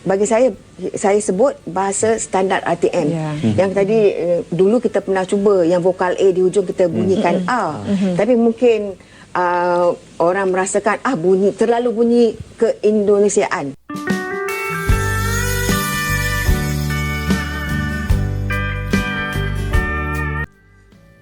bagi saya sebut bahasa standard RTM. Yang tadi dulu kita pernah cuba yang vokal A di hujung kita bunyikan A. Tapi mungkin orang merasakan terlalu bunyi keindonesiaan.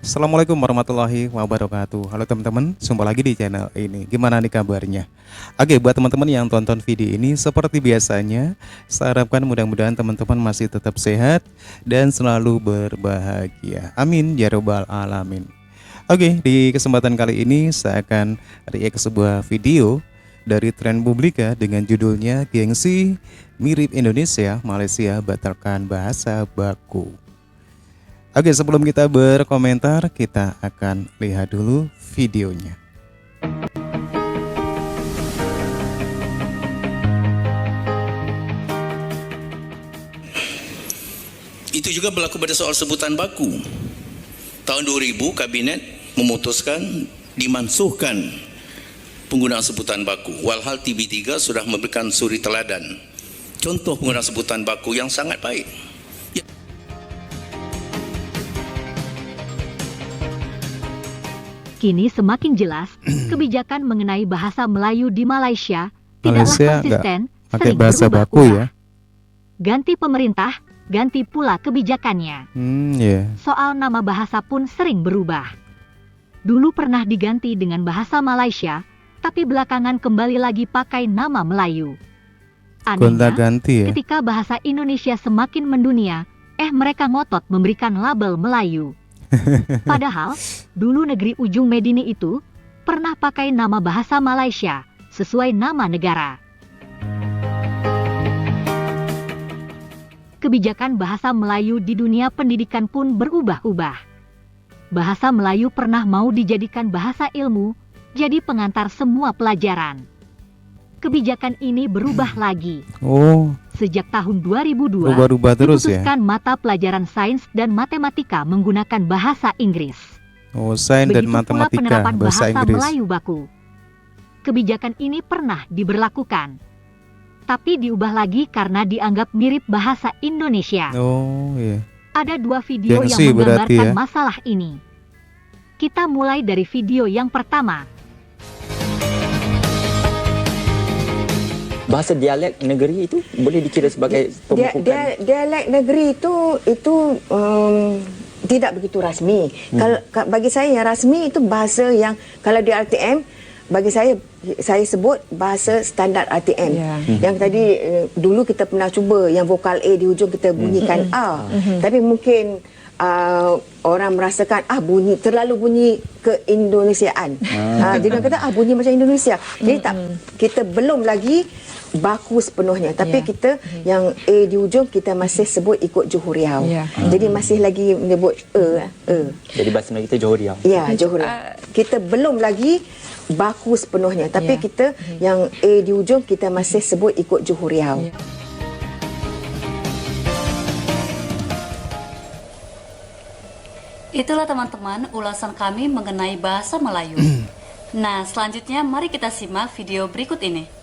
Assalamualaikum warahmatullahi wabarakatuh. Halo teman-teman, jumpa lagi di channel ini. Gimana nih kabarnya? Oke, buat teman-teman yang tonton video ini, seperti biasanya, saya harapkan mudah-mudahan teman-teman masih tetap sehat dan selalu berbahagia. Amin ya robbal alamin. Oke, di kesempatan kali ini saya akan react ke sebuah video dari Trend Publika dengan judulnya Gengsi Mirip Indonesia, Malaysia Batalkan Bahasa Baku. Oke, sebelum kita berkomentar, kita akan lihat dulu videonya. Itu juga berlaku pada soal sebutan baku. Tahun 2000 kabinet memutuskan dimansuhkan penggunaan sebutan baku. Walhal TB3 sudah memberikan suri teladan. Contoh penggunaan sebutan baku yang sangat baik. Kini semakin jelas kebijakan mengenai bahasa Melayu di Malaysia tidaklah konsisten, pakai sering bahasa baku berubah-ubah. ya. Ganti pemerintah, ganti pula kebijakannya. Soal nama bahasa pun sering berubah. Dulu pernah diganti dengan bahasa Malaysia, tapi belakangan kembali lagi pakai nama Melayu. Anehnya, Gonta-ganti ya. ketika bahasa Indonesia semakin mendunia, mereka ngotot memberikan label Melayu. Padahal, dulu negeri ujung Medini itu pernah pakai nama bahasa Malaysia sesuai nama negara. Kebijakan bahasa Melayu di dunia pendidikan pun berubah-ubah. Bahasa Melayu pernah mau dijadikan bahasa ilmu, jadi pengantar semua pelajaran. Kebijakan ini berubah lagi. Sejak tahun 2002, berubah terus ya. diputuskan mata pelajaran sains dan matematika menggunakan bahasa Inggris. Sains dan Begitu pula matematika penerapan bahasa Inggris. Melayu baku. Kebijakan ini pernah diberlakukan, tapi diubah lagi karena dianggap mirip bahasa Indonesia. Ada dua video Gengsi yang berarti menggambarkan ya. masalah ini. Kita mulai dari video yang pertama. Bahasa dialek negeri itu boleh dikira sebagai pembukukan? Dialek negeri itu tidak begitu rasmi. Kalau bagi saya yang rasmi itu bahasa yang kalau di RTM bagi saya sebut bahasa standard RTM. Yang tadi dulu kita pernah cuba yang vokal A di hujung kita bunyikan A. Tapi mungkin orang merasakan terlalu bunyi keindonesiaan. Jadi orang kata bunyi macam Indonesia. Jadi kita belum lagi baku sepenuhnya, tapi kita yang A di hujung kita masih sebut ikut Johor Riau. Jadi masih lagi menyebut Jadi bahasa Melayu kita Johor Riau. Ya, Johor Riau. Kita belum lagi baku sepenuhnya, tapi kita yang A di hujung kita masih sebut ikut Johor Riau. Itulah teman-teman ulasan kami mengenai bahasa Melayu. Nah, selanjutnya mari kita simak video berikut ini.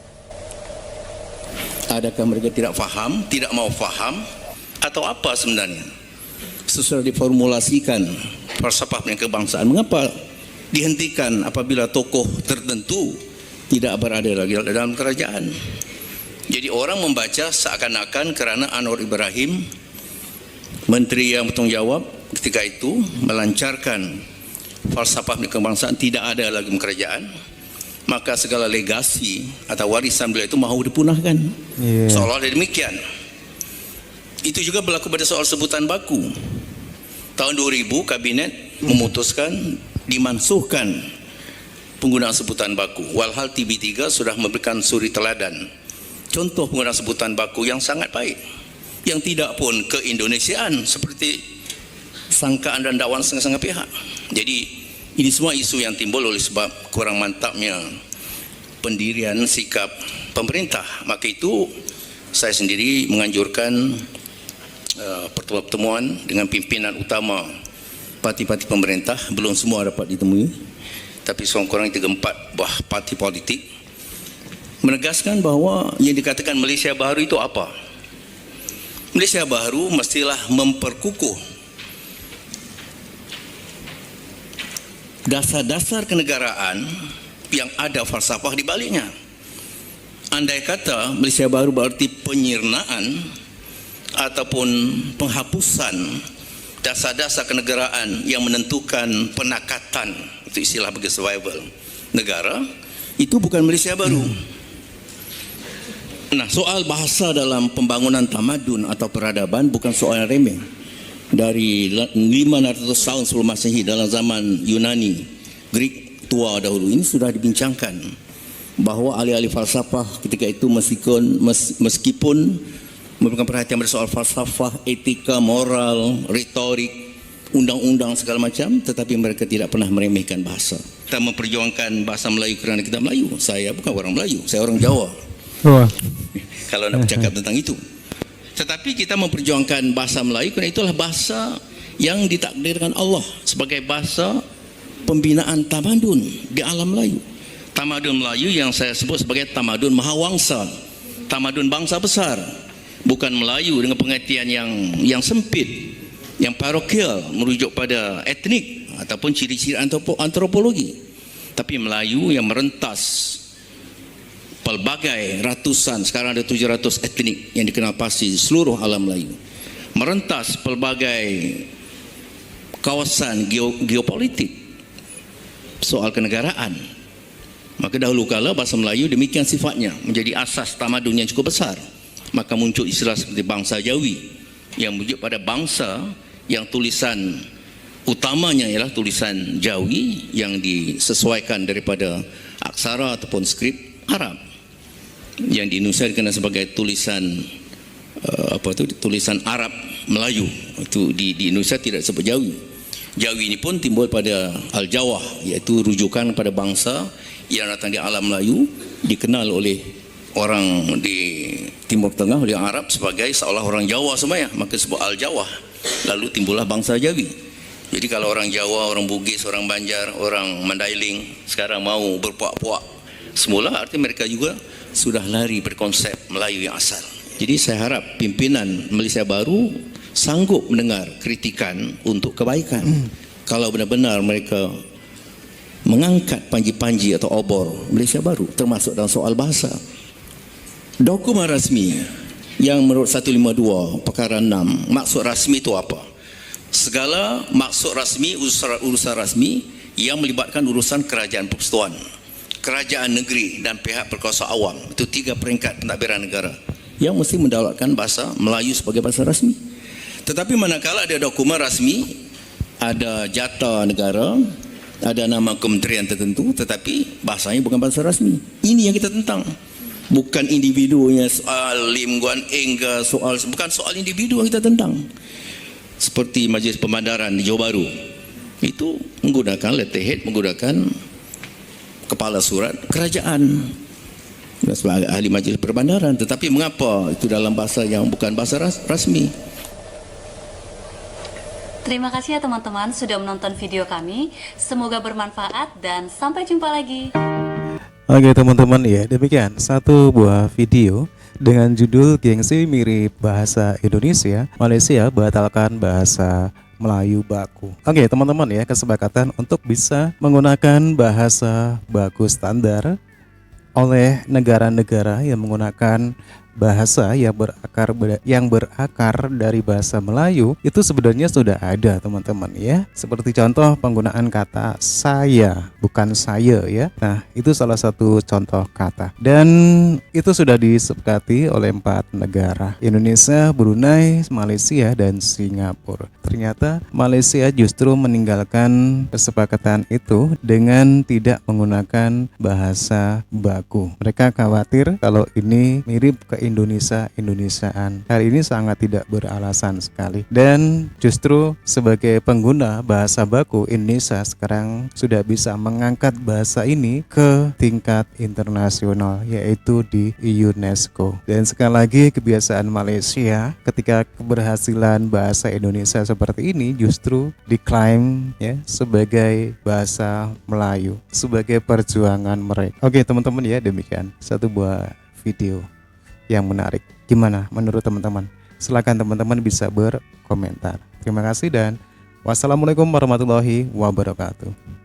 Adakah mereka tidak faham, tidak mau faham, atau apa sebenarnya? Sesudah diformulasikan falsafah dan kebangsaan, mengapa dihentikan apabila tokoh tertentu tidak berada lagi dalam kerajaan? Jadi orang membaca seakan-akan karena Anwar Ibrahim, menteri yang bertanggung jawab ketika itu, melancarkan falsafah dan kebangsaan tidak ada lagi kerajaan, maka segala legasi atau warisan beliau itu mahu dipunahkan. Seolah-olah demikian. Itu juga berlaku pada soal sebutan baku. Tahun 2000 kabinet memutuskan dimansuhkan penggunaan sebutan baku. Walhal TB3 sudah memberikan suri teladan. Contoh penggunaan sebutan baku yang sangat baik, yang tidak pun keindonesiaan seperti sangkaan dan dakwaan setengah-setengah pihak. Jadi ini semua isu yang timbul oleh sebab kurang mantapnya pendirian sikap pemerintah. Maka itu saya sendiri menganjurkan pertemuan dengan pimpinan utama parti-parti pemerintah. Belum semua dapat ditemui, tapi sekurang-kurangnya 3-4 buah parti politik menegaskan bahwa yang dikatakan Malaysia Baru itu apa? Malaysia baru mestilah memperkukuh dasar-dasar kenegaraan yang ada falsafah di baliknya. Andai kata Malaysia baru berarti penyirnaan ataupun penghapusan dasar-dasar kenegaraan yang menentukan penakatan, itu istilah bagi survival negara, itu bukan Malaysia baru. Nah, soal bahasa dalam pembangunan tamadun atau peradaban bukan soal yang remeh. Dari 500 tahun sebelum Masehi, dalam zaman Yunani, Greek tua dahulu, ini sudah dibincangkan bahawa ahli-ahli falsafah ketika itu meskipun memberikan perhatian pada soal falsafah, etika, moral, retorik, undang-undang segala macam, tetapi mereka tidak pernah meremehkan bahasa. Kita memperjuangkan bahasa Melayu kerana kita Melayu. Saya bukan orang Melayu, saya orang Jawa. Kalau nak bercakap tentang itu. Tetapi kita memperjuangkan bahasa Melayu kerana itulah bahasa yang ditakdirkan Allah sebagai bahasa pembinaan tamadun di alam Melayu. Tamadun Melayu yang saya sebut sebagai tamadun mahawangsa, tamadun bangsa besar. Bukan Melayu dengan pengertian yang sempit, yang parokial, merujuk pada etnik ataupun ciri-ciri antropologi. Tapi Melayu yang merentas pelbagai ratusan, sekarang ada 700 etnik yang dikenal pasti di seluruh alam Melayu. Merentas pelbagai kawasan geopolitik, soal kenegaraan. Maka dahulu kala bahasa Melayu demikian sifatnya, menjadi asas tamadun yang cukup besar. Maka muncul istilah seperti bangsa Jawi yang merujuk pada bangsa yang tulisan utamanya ialah tulisan Jawi yang disesuaikan daripada aksara ataupun skrip Arab, yang di Indonesia dikenal sebagai tulisan tulisan Arab Melayu. Itu di Indonesia tidak disebut Jawi. Jawi ini pun timbul pada Al-Jawah, iaitu rujukan pada bangsa yang datang di alam Melayu, dikenal oleh orang di Timur Tengah, oleh Arab sebagai seolah orang Jawa semuanya, maka disebut Al-Jawah. Lalu timbullah bangsa Jawi. Jadi kalau orang Jawa, orang Bugis, orang Banjar, orang Mandailing sekarang mau berpuak-puak semula, artinya mereka juga sudah lari berkonsep Melayu yang asal. Jadi saya harap pimpinan Malaysia baru sanggup mendengar kritikan untuk kebaikan. Kalau benar-benar mereka mengangkat panji-panji atau obor Malaysia baru, termasuk dalam soal bahasa. Dokumen rasmi yang menurut 152 perkara 6, maksud rasmi itu apa? Segala maksud rasmi, urusan rasmi yang melibatkan urusan kerajaan persekutuan, kerajaan negeri dan pihak berkuasa awam. Itu 3 peringkat pentadbiran negara yang mesti mendaulatkan bahasa Melayu sebagai bahasa rasmi. Tetapi manakala ada dokumen rasmi, ada jata negara, ada nama kementerian tertentu, tetapi bahasanya bukan bahasa rasmi, ini yang kita tentang. Bukan individunya, soal Lim Guan Eng ke bukan soal individu yang kita tentang. Seperti Majlis Pemandaran di Johor Bahru, itu menggunakan letterhead, menggunakan kepala surat kerajaan sebagai ahli Majlis Perbandaran. Tetapi mengapa itu dalam bahasa yang bukan bahasa rasmi? Terima kasih ya teman-teman sudah menonton video kami. Semoga bermanfaat dan sampai jumpa lagi. Oke teman-teman, ya demikian satu buah video dengan judul Gengsi Mirip Bahasa Indonesia, Malaysia Batalkan Bahasa Melayu Baku. Oke teman-teman ya, kesepakatan untuk bisa menggunakan bahasa baku standar oleh negara-negara yang menggunakan bahasa yang berakar dari bahasa Melayu itu sebenarnya sudah ada teman-teman ya. Seperti contoh penggunaan kata saya, bukan saya ya. Nah, itu salah satu contoh kata. Dan itu sudah disepakati oleh 4 negara. Indonesia, Brunei, Malaysia, dan Singapura. Ternyata Malaysia justru meninggalkan kesepakatan itu dengan tidak menggunakan bahasa baku. Mereka khawatir kalau ini mirip ke Indonesiaan. Hal ini sangat tidak beralasan sekali. Dan justru sebagai pengguna bahasa baku, Indonesia sekarang sudah bisa mengangkat bahasa ini ke tingkat internasional, yaitu di UNESCO. Dan sekali lagi kebiasaan Malaysia ketika keberhasilan bahasa Indonesia seperti ini justru diklaim ya sebagai bahasa Melayu, sebagai perjuangan mereka. Oke teman-teman ya, demikian satu buah video yang menarik. Gimana menurut teman-teman? Silakan teman-teman bisa berkomentar. Terima kasih dan wassalamualaikum warahmatullahi wabarakatuh.